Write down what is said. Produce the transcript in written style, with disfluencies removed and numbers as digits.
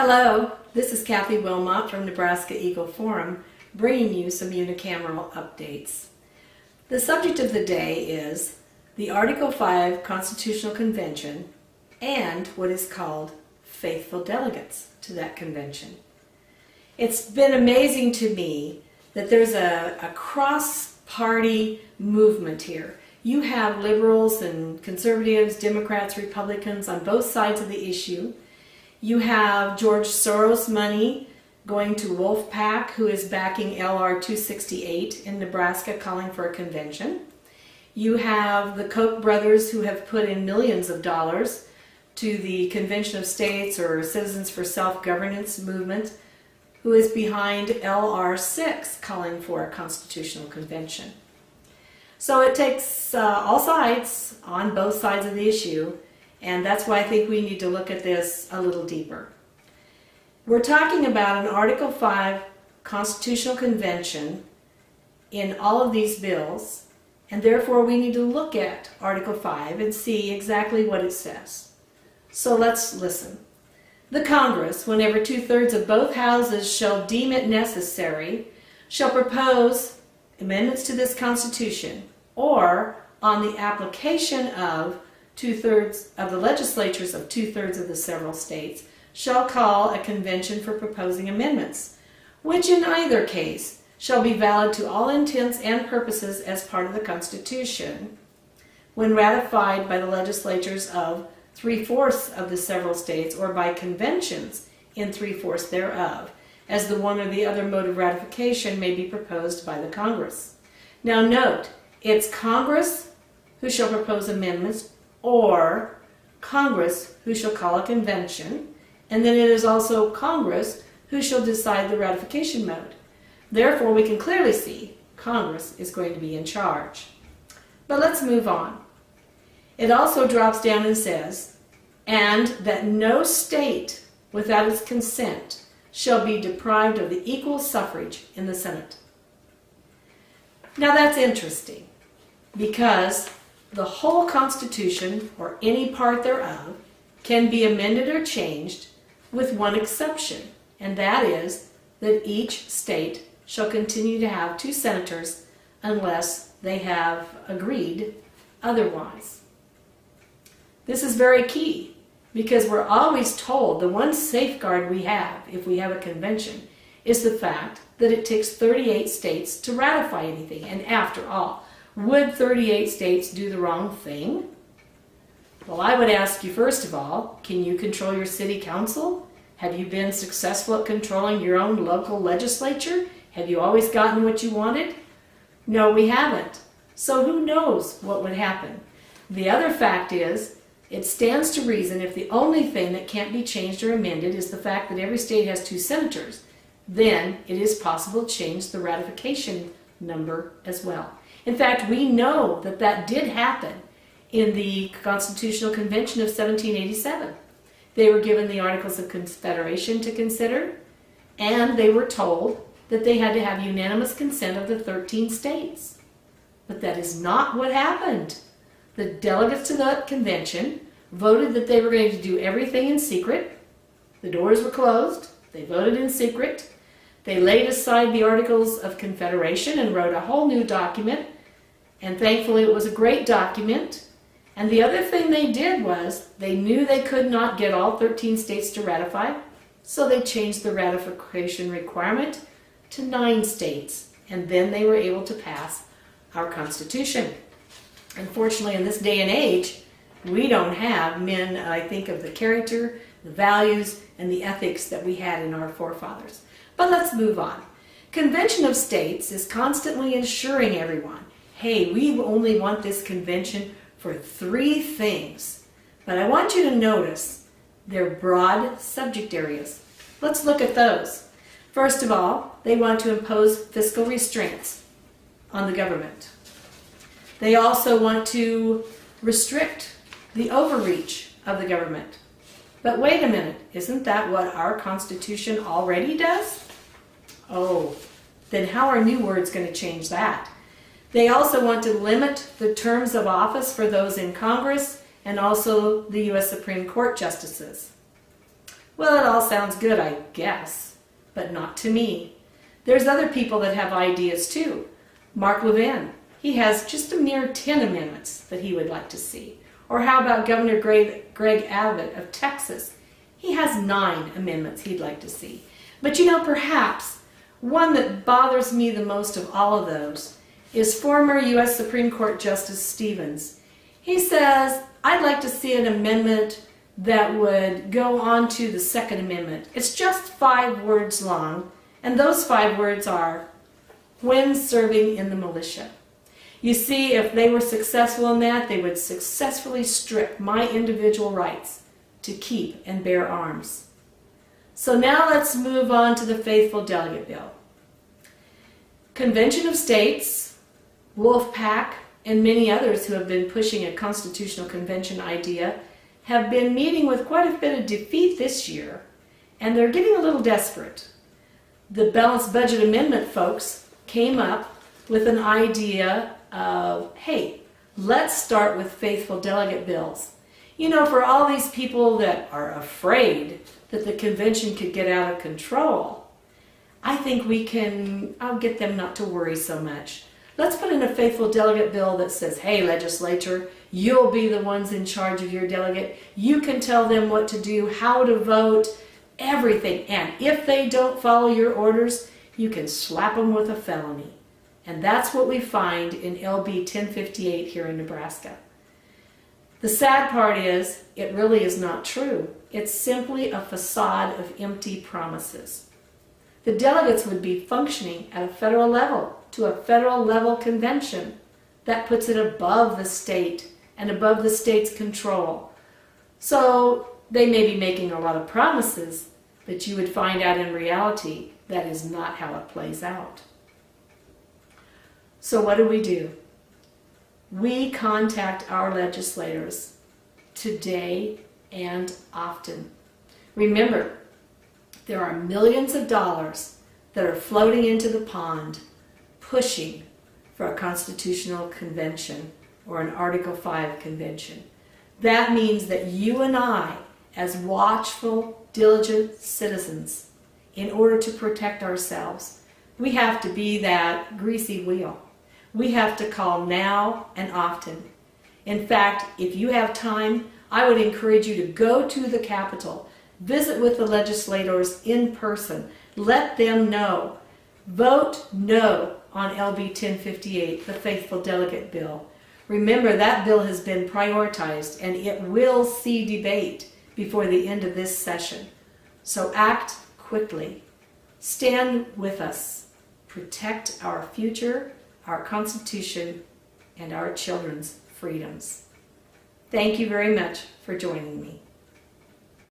Hello, this is Kathy Wilmot from Nebraska Eagle Forum, bringing you some unicameral updates. The subject of the day is the Article 5 Constitutional Convention and what is called faithful delegates to that convention. It's been amazing to me that there's a cross-party movement here. You have liberals and conservatives, Democrats, Republicans on both sides of the issue. You have George Soros money going to Wolfpack, who is backing LR 268 in Nebraska, calling for a convention. You have the Koch brothers, who have put in millions of dollars to the Convention of States or Citizens for Self-Governance movement, who is behind LR 6, calling for a constitutional convention. So it takes all sides on both sides of the issue, and that's why I think we need to look at this a little deeper. We're talking about an Article 5 Constitutional Convention in all of these bills, and therefore we need to look at Article 5 and see exactly what it says. So let's listen. The Congress, whenever 2/3 of both houses shall deem it necessary, shall propose amendments to this Constitution, or on the application of 2/3 of the legislatures of 2/3 of the several states, shall call a convention for proposing amendments, which in either case shall be valid to all intents and purposes as part of the Constitution, when ratified by the legislatures of 3/4 of the several states, or by conventions in 3/4 thereof, as the one or the other mode of ratification may be proposed by the Congress. Now note, it's Congress who shall propose amendments, or Congress who shall call a convention, and then it is also Congress who shall decide the ratification mode. Therefore, we can clearly see Congress is going to be in charge. But let's move on. It also drops down and says, and that no state without its consent shall be deprived of the equal suffrage in the Senate. Now that's interesting, because the whole Constitution, or any part thereof, can be amended or changed with one exception, and that is that each state shall continue to have 2 senators unless they have agreed otherwise. This is very key, because we're always told the one safeguard we have if we have a convention is the fact that it takes 38 states to ratify anything. And after all, would 38 states do the wrong thing? Well, I would ask you, first of all, can you control your city council? Have you been successful at controlling your own local legislature? Have you always gotten what you wanted? No, we haven't. So who knows what would happen? The other fact is, it stands to reason if the only thing that can't be changed or amended is the fact that every state has 2 senators, then it is possible to change the ratification number as well. In fact, we know that that did happen in the Constitutional Convention of 1787. They were given the Articles of Confederation to consider, and they were told that they had to have unanimous consent of the 13 states. But that is not what happened. The delegates to the convention voted that they were going to do everything in secret. The doors were closed. They voted in secret. They laid aside the Articles of Confederation and wrote a whole new document, and thankfully it was a great document. And the other thing they did was they knew they could not get all 13 states to ratify, so they changed the ratification requirement to 9 states, and then they were able to pass our Constitution. Unfortunately, in this day and age, we don't have men, I think, of the character, the values, and the ethics that we had in our forefathers. But let's move on. Convention of States is constantly assuring everyone, hey, we only want this convention for 3 things. But I want you to notice their broad subject areas. Let's look at those. First of all, they want to impose fiscal restraints on the government. They also want to restrict the overreach of the government. But wait a minute, isn't that what our Constitution already does? Oh, then how are new words going to change that? They also want to limit the terms of office for those in Congress and also the U.S. Supreme Court justices. Well, it all sounds good, I guess, but not to me. There's other people that have ideas too. Mark Levin, he has just a mere 10 amendments that he would like to see. Or how about Governor Greg Abbott of Texas? He has 9 amendments he'd like to see. But you know, perhaps one that bothers me the most of all of those is former U.S. Supreme Court Justice Stevens. He says, I'd like to see an amendment that would go on to the Second Amendment. It's just 5 words long, and those 5 words are, when serving in the militia. You see, if they were successful in that, they would successfully strip my individual rights to keep and bear arms. So now let's move on to the Faithful Delegate Bill. Convention of States, Wolfpack, and many others who have been pushing a constitutional convention idea have been meeting with quite a bit of defeat this year, and they're getting a little desperate. The Balanced Budget Amendment folks came up with an idea of, hey, let's start with faithful delegate bills. You know, for all these people that are afraid that the convention could get out of control, I think I'll get them not to worry so much. Let's put in a faithful delegate bill that says, hey, legislature, you'll be the ones in charge of your delegate. You can tell them what to do, how to vote, everything. And if they don't follow your orders, you can slap them with a felony. And that's what we find in LB 1058 here in Nebraska. The sad part is, it really is not true. It's simply a facade of empty promises. The delegates would be functioning at a federal level, to a federal level convention. That puts it above the state and above the state's control. So they may be making a lot of promises, but you would find out in reality that is not how it plays out. So what do? We contact our legislators today and often. Remember, there are millions of dollars that are floating into the pond pushing for a constitutional convention or an Article 5 convention. That means that you and I, as watchful, diligent citizens, in order to protect ourselves, we have to be that greasy wheel. We have to call now and often. In fact, if you have time, I would encourage you to go to the Capitol, visit with the legislators in person, let them know. Vote no on LB 1058, the Faithful Delegate Bill. Remember, that bill has been prioritized and it will see debate before the end of this session. So act quickly. Stand with us. Protect our future, our Constitution, and our children's freedoms. Thank you very much for joining me.